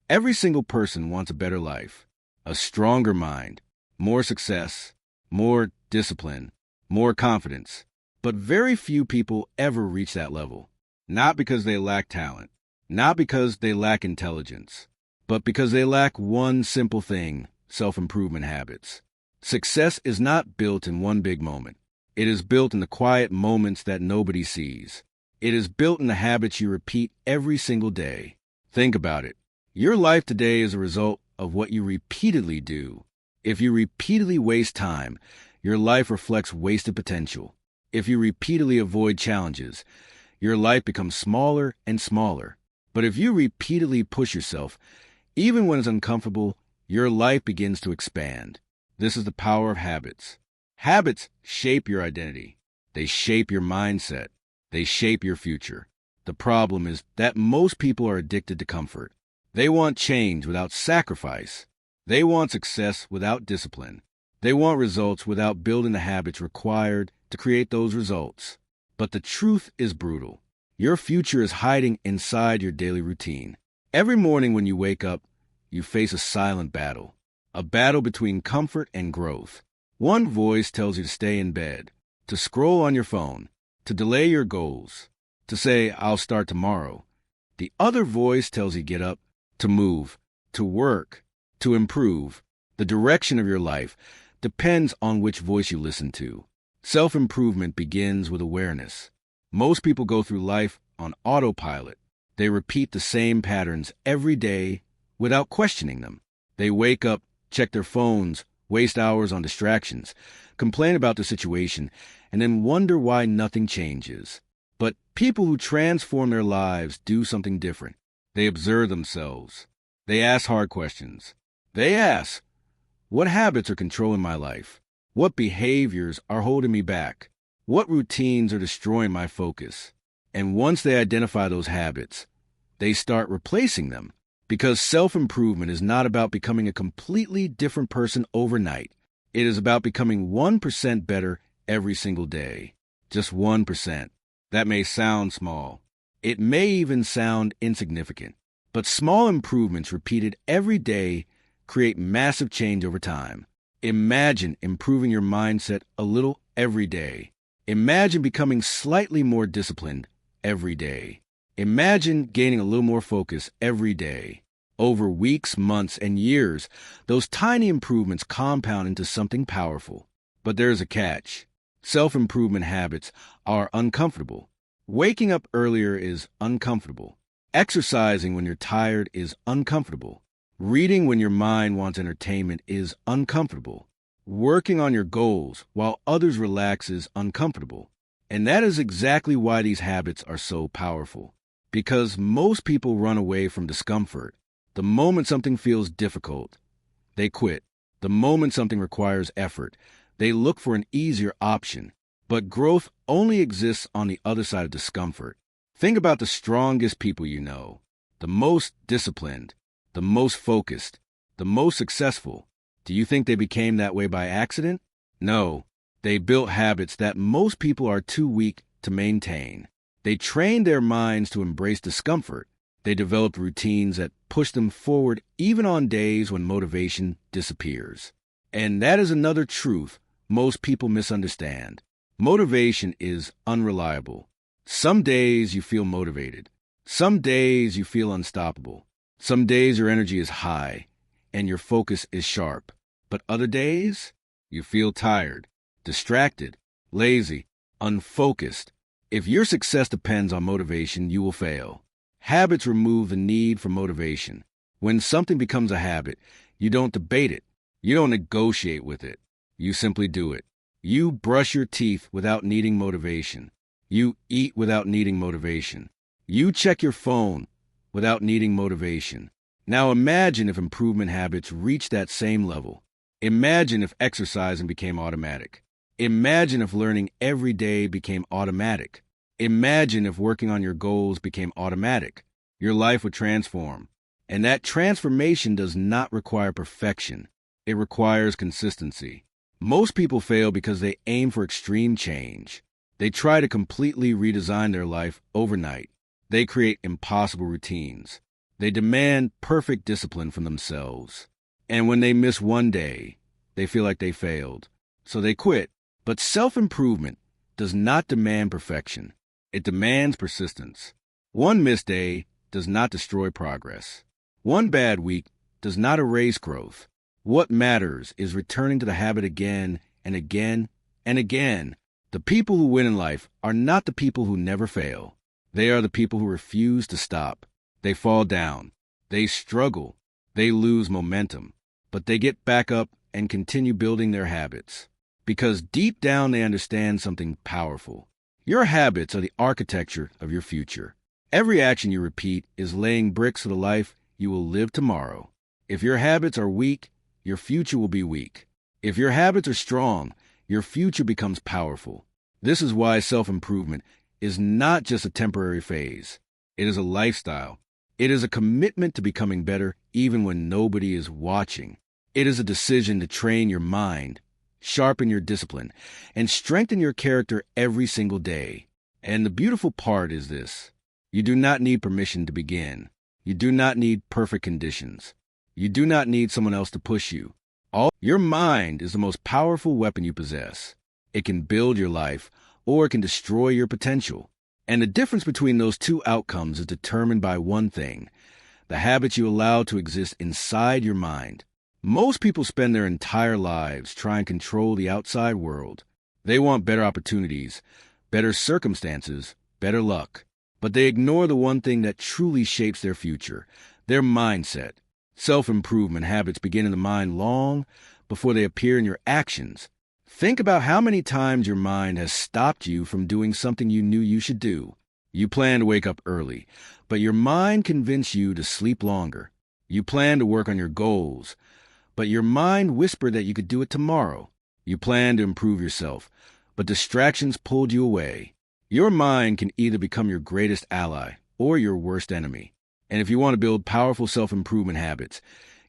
Every single person wants a better life, a stronger mind, more success, more discipline, more confidence. But very few people ever reach that level. Not because they lack talent, not because they lack intelligence, but because they lack one simple thing: self-improvement habits. Success is not built in one big moment. It is built in the quiet moments that nobody sees. It is built in the habits you repeat every single day. Think about it. Your life today is a result of what you repeatedly do. If you repeatedly waste time, your life reflects wasted potential. If you repeatedly avoid challenges, your life becomes smaller and smaller. But if you repeatedly push yourself, even when it's uncomfortable, your life begins to expand. This is the power of habits. Habits shape your identity. They shape your mindset. They shape your future. The problem is that most people are addicted to comfort. They want change without sacrifice. They want success without discipline. They want results without building the habits required to create those results. But the truth is brutal. Your future is hiding inside your daily routine. Every morning when you wake up, you face a silent battle. A battle between comfort and growth. One voice tells you to stay in bed, to scroll on your phone, to delay your goals, to say, "I'll start tomorrow." The other voice tells you to get up, to move, to work, to improve. The direction of your life depends on which voice you listen to. Self-improvement begins with awareness. Most people go through life on autopilot. They repeat the same patterns every day without questioning them. They wake up, check their phones, waste hours on distractions, complain about the situation, and then wonder why nothing changes. But people who transform their lives do something different. They observe themselves. They ask hard questions. They ask, what habits are controlling my life? What behaviors are holding me back? What routines are destroying my focus? And once they identify those habits, they start replacing them. Because self-improvement is not about becoming a completely different person overnight. It is about becoming 1% better every single day. Just 1%. That may sound small. It may even sound insignificant. But small improvements repeated every day create massive change over time. Imagine improving your mindset a little every day. Imagine becoming slightly more disciplined every day. Imagine gaining a little more focus every day. Over weeks, months, and years, those tiny improvements compound into something powerful. But there's a catch. Self-improvement habits are uncomfortable. Waking up earlier is uncomfortable. Exercising when you're tired is uncomfortable. Reading when your mind wants entertainment is uncomfortable. Working on your goals while others relax is uncomfortable. And that is exactly why these habits are so powerful. Because most people run away from discomfort. The moment something feels difficult, they quit. The moment something requires effort, they look for an easier option. But growth only exists on the other side of discomfort. Think about the strongest people you know, the most disciplined, the most focused, the most successful. Do you think they became that way by accident? No, they built habits that most people are too weak to maintain. They trained their minds to embrace discomfort. They developed routines that push them forward even on days when motivation disappears. And that is another truth most people misunderstand. Motivation is unreliable. Some days you feel motivated. Some days you feel unstoppable. Some days your energy is high and your focus is sharp. But other days, you feel tired, distracted, lazy, unfocused. If your success depends on motivation, you will fail. Habits remove the need for motivation. When something becomes a habit, you don't debate it. You don't negotiate with it. You simply do it. You brush your teeth without needing motivation. You eat without needing motivation. You check your phone without needing motivation. Now imagine if improvement habits reach that same level. Imagine if exercising became automatic. Imagine if learning every day became automatic. Imagine if working on your goals became automatic. Your life would transform. And that transformation does not require perfection. It requires consistency. Most people fail because they aim for extreme change. They try to completely redesign their life overnight. They create impossible routines. They demand perfect discipline from themselves. And when they miss one day, they feel like they failed. So they quit. But self-improvement does not demand perfection. It demands persistence. One missed day does not destroy progress. One bad week does not erase growth. What matters is returning to the habit again and again and again. The people who win in life are not the people who never fail. They are the people who refuse to stop. They fall down. They struggle. They lose momentum. But they get back up and continue building their habits. Because deep down they understand something powerful. Your habits are the architecture of your future. Every action you repeat is laying bricks for the life you will live tomorrow. If your habits are weak, your future will be weak. If your habits are strong, your future becomes powerful. This is why self-improvement is not just a temporary phase. It is a lifestyle. It is a commitment to becoming better even when nobody is watching. It is a decision to train your mind, sharpen your discipline, and strengthen your character every single day. And the beautiful part is this. You do not need permission to begin. You do not need perfect conditions. You do not need someone else to push you. Your mind is the most powerful weapon you possess. It can build your life, or it can destroy your potential. And the difference between those two outcomes is determined by one thing: the habits you allow to exist inside your mind. Most people spend their entire lives trying to control the outside world. They want better opportunities, better circumstances, better luck. But they ignore the one thing that truly shapes their future: their mindset. Self-improvement habits begin in the mind long before they appear in your actions. Think about how many times your mind has stopped you from doing something you knew you should do. You plan to wake up early, but your mind convinced you to sleep longer. You plan to work on your goals, but your mind whispered that you could do it tomorrow. You plan to improve yourself, but distractions pulled you away. Your mind can either become your greatest ally or your worst enemy. And if you want to build powerful self-improvement habits,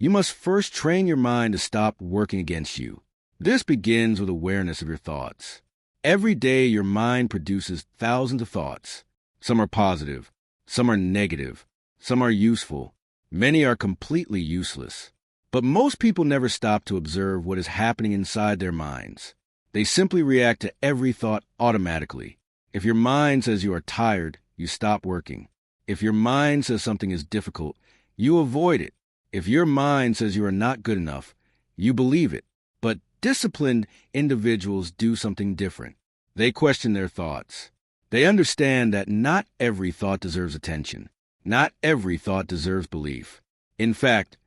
you must first train your mind to stop working against you. This begins with awareness of your thoughts. Every day, your mind produces thousands of thoughts. Some are positive, some are negative, some are useful, many are completely useless. But most people never stop to observe what is happening inside their minds. They simply react to every thought automatically. If your mind says you are tired, you stop working. If your mind says something is difficult, you avoid it. If your mind says you are not good enough, you believe it. But disciplined individuals do something different. They question their thoughts. They understand that not every thought deserves attention. Not every thought deserves belief. In fact,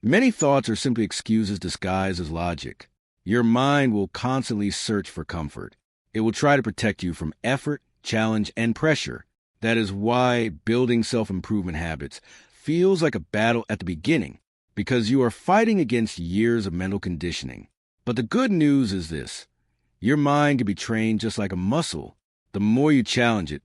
many thoughts are simply excuses disguised as logic. Your mind will constantly search for comfort. It will try to protect you from effort, challenge, and pressure. That is why building self-improvement habits feels like a battle at the beginning, because you are fighting against years of mental conditioning. But the good news is this: your mind can be trained just like a muscle. The more you challenge it,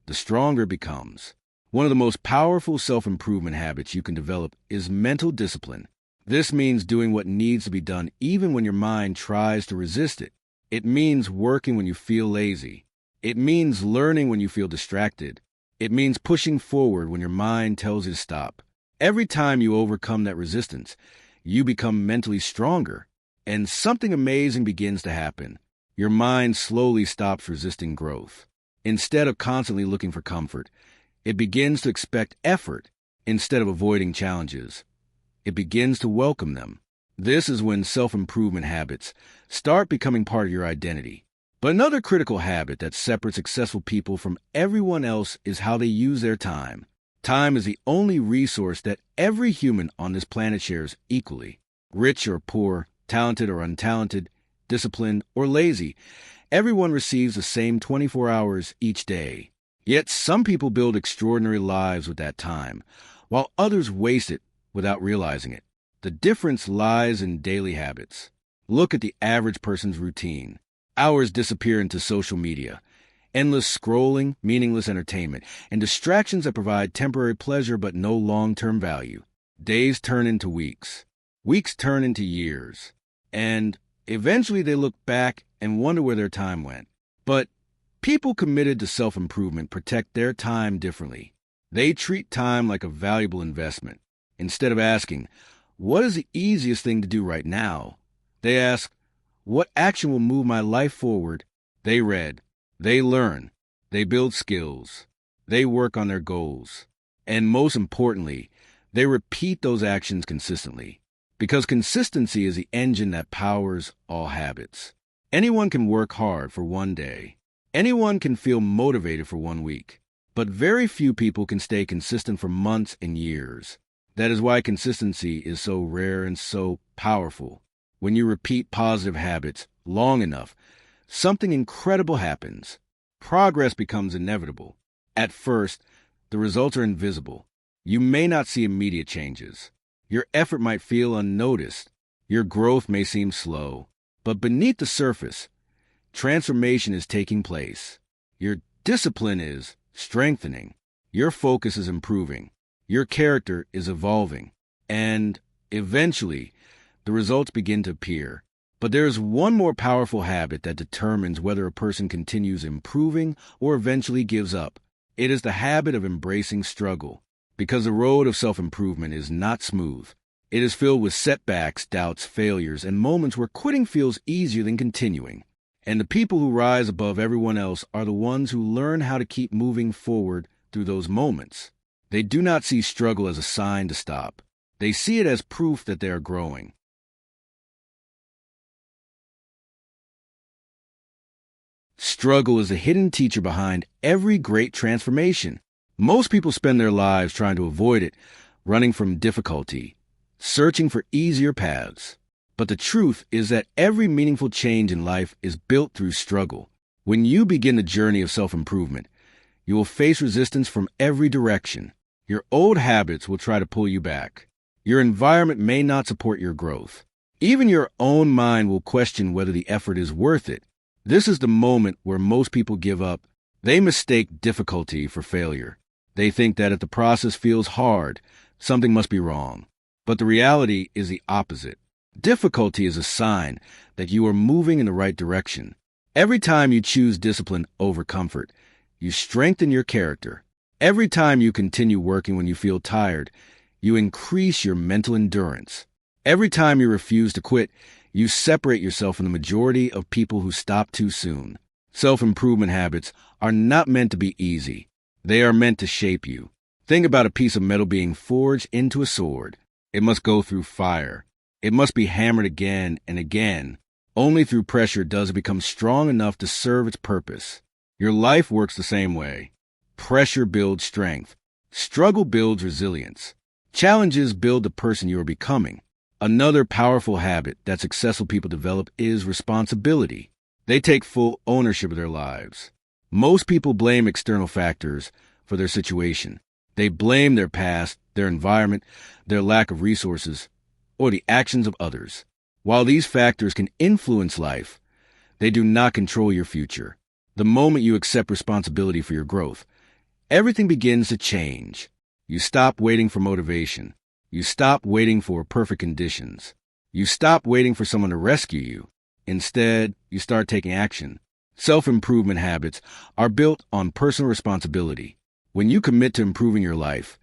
the stronger it becomes. One of the most powerful self-improvement habits you can develop is mental discipline. This means doing what needs to be done even when your mind tries to resist it. It means working when you feel lazy. It means learning when you feel distracted. It means pushing forward when your mind tells you to stop. Every time you overcome that resistance, you become mentally stronger, and something amazing begins to happen. Your mind slowly stops resisting growth. Instead of constantly looking for comfort, it begins to expect effort. Instead of avoiding challenges, it begins to welcome them. This is when self-improvement habits start becoming part of your identity. But another critical habit that separates successful people from everyone else is how they use their time. Time is the only resource that every human on this planet shares equally. Rich or poor, talented or untalented, disciplined or lazy, everyone receives the same 24 hours each day. Yet some people build extraordinary lives with that time, while others waste it without realizing it. The difference lies in daily habits. Look at the average person's routine. Hours disappear into social media, endless scrolling, meaningless entertainment, and distractions that provide temporary pleasure but no long-term value. Days turn into weeks. Weeks turn into years. And eventually they look back and wonder where their time went. But people committed to self-improvement protect their time differently. They treat time like a valuable investment. Instead of asking, what is the easiest thing to do right now? They ask, what action will move my life forward? They read, they learn, they build skills, they work on their goals. And most importantly, they repeat those actions consistently. Because consistency is the engine that powers all habits. Anyone can work hard for one day. Anyone can feel motivated for 1 week. But very few people can stay consistent for months and years. That is why consistency is so rare and so powerful. When you repeat positive habits long enough, something incredible happens. Progress becomes inevitable. At first, the results are invisible. You may not see immediate changes. Your effort might feel unnoticed. Your growth may seem slow. But beneath the surface, transformation is taking place. Your discipline is strengthening. Your focus is improving. Your character is evolving. And eventually, the results begin to appear. But there is one more powerful habit that determines whether a person continues improving or eventually gives up. It is the habit of embracing struggle. Because the road of self-improvement is not smooth. It is filled with setbacks, doubts, failures, and moments where quitting feels easier than continuing. And the people who rise above everyone else are the ones who learn how to keep moving forward through those moments. They do not see struggle as a sign to stop. They see it as proof that they are growing. Struggle is the hidden teacher behind every great transformation. Most people spend their lives trying to avoid it, running from difficulty, searching for easier paths. But the truth is that every meaningful change in life is built through struggle. When you begin the journey of self-improvement, you will face resistance from every direction. Your old habits will try to pull you back. Your environment may not support your growth. Even your own mind will question whether the effort is worth it. This is the moment where most people give up. They mistake difficulty for failure. They think that if the process feels hard, something must be wrong. But the reality is the opposite. Difficulty is a sign that you are moving in the right direction. Every time you choose discipline over comfort, you strengthen your character. Every time you continue working when you feel tired, you increase your mental endurance. Every time you refuse to quit, you separate yourself from the majority of people who stop too soon. Self-improvement habits are not meant to be easy. They are meant to shape you. Think about a piece of metal being forged into a sword. It must go through fire. It must be hammered again and again. Only through pressure does it become strong enough to serve its purpose. Your life works the same way. Pressure builds strength. Struggle builds resilience. Challenges build the person you are becoming. Another powerful habit that successful people develop is responsibility. They take full ownership of their lives. Most people blame external factors for their situation. They blame their past, their environment, their lack of resources, or the actions of others. While these factors can influence life, they do not control your future. The moment you accept responsibility for your growth, everything begins to change. You stop waiting for motivation. You stop waiting for perfect conditions. You stop waiting for someone to rescue you. Instead, you start taking action. Self-improvement habits are built on personal responsibility. When you commit to improving your life,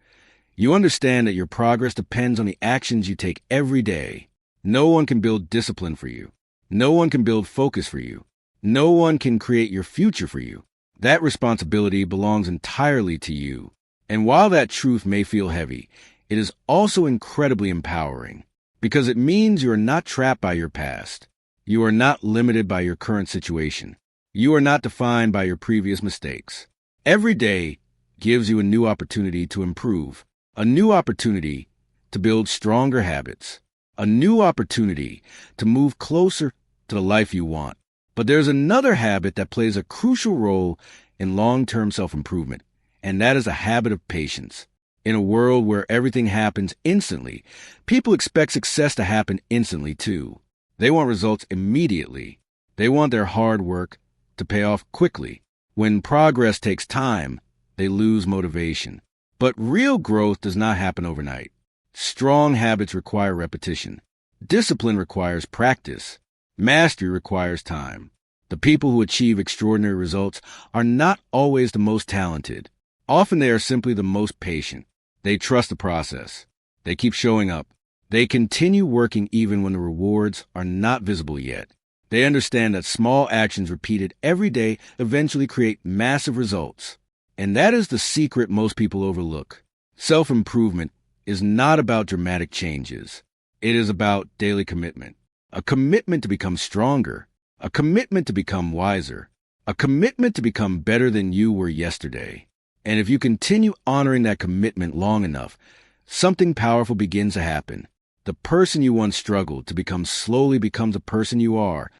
you understand that your progress depends on the actions you take every day. No one can build discipline for you. No one can build focus for you. No one can create your future for you. That responsibility belongs entirely to you. And while that truth may feel heavy, it is also incredibly empowering because it means you are not trapped by your past. You are not limited by your current situation. You are not defined by your previous mistakes. Every day gives you a new opportunity to improve, a new opportunity to build stronger habits, a new opportunity to move closer to the life you want. But there's another habit that plays a crucial role in long-term self-improvement, and that is a habit of patience. In a world where everything happens instantly, people expect success to happen instantly too. They want results immediately. They want their hard work to pay off quickly. When progress takes time, they lose motivation. But real growth does not happen overnight. Strong habits require repetition. Discipline requires practice. Mastery requires time. The people who achieve extraordinary results are not always the most talented. Often they are simply the most patient. They trust the process. They keep showing up. They continue working even when the rewards are not visible yet. They understand that small actions repeated every day eventually create massive results. And that is the secret most people overlook. Self-improvement is not about dramatic changes. It is about daily commitment. A commitment to become stronger. A commitment to become wiser. A commitment to become better than you were yesterday. And if you continue honoring that commitment long enough, something powerful begins to happen. The person you once struggled to become slowly becomes the person you are.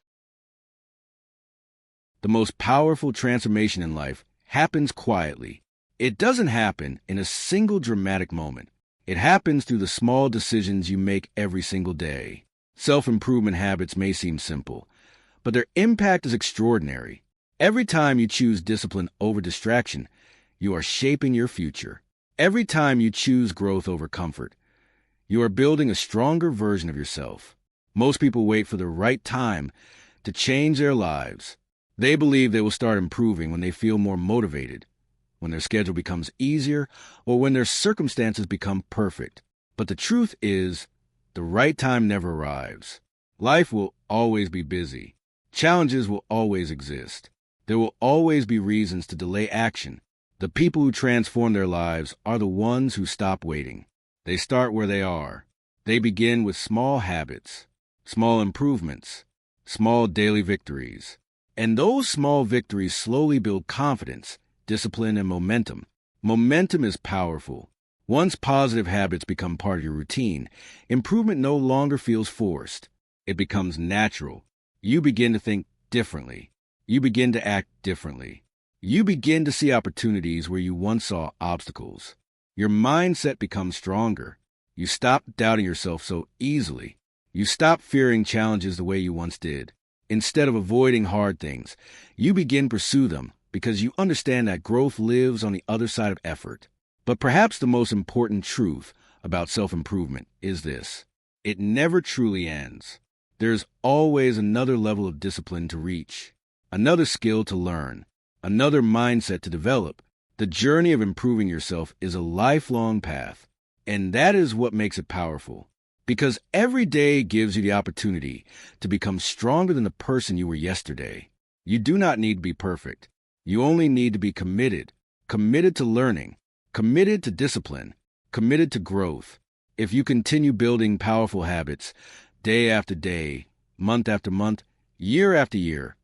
The most powerful transformation in life happens quietly. It doesn't happen in a single dramatic moment. It happens through the small decisions you make every single day. Self-improvement habits may seem simple, but their impact is extraordinary. Every time you choose discipline over distraction, you are shaping your future. Every time you choose growth over comfort, you are building a stronger version of yourself. Most people wait for the right time to change their lives. They believe they will start improving when they feel more motivated, when their schedule becomes easier, or when their circumstances become perfect. But the truth is, the right time never arrives. Life will always be busy. Challenges will always exist. There will always be reasons to delay action. The people who transform their lives are the ones who stop waiting. They start where they are. They begin with small habits, small improvements, small daily victories. And those small victories slowly build confidence, discipline, and momentum. Momentum is powerful. Once positive habits become part of your routine, improvement no longer feels forced. It becomes natural. You begin to think differently. You begin to act differently. You begin to see opportunities where you once saw obstacles. Your mindset becomes stronger. You stop doubting yourself so easily. You stop fearing challenges the way you once did. Instead of avoiding hard things, you begin to pursue them because you understand that growth lives on the other side of effort. But perhaps the most important truth about self-improvement is this: it never truly ends. There's always another level of discipline to reach, another skill to learn, another mindset to develop. The journey of improving yourself is a lifelong path, and that is what makes it powerful. Because every day gives you the opportunity to become stronger than the person you were yesterday. You do not need to be perfect. You only need to be committed. Committed to learning. Committed to discipline. Committed to growth. If you continue building powerful habits, day after day, month after month, year after year,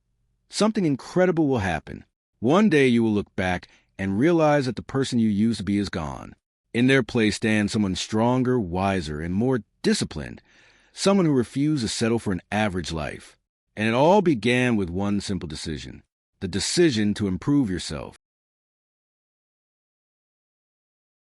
something incredible will happen. One day you will look back and realize that the person you used to be is gone. In their place stands someone stronger, wiser, and more disciplined, someone who refused to settle for an average life. And it all began with one simple decision: the decision to improve yourself.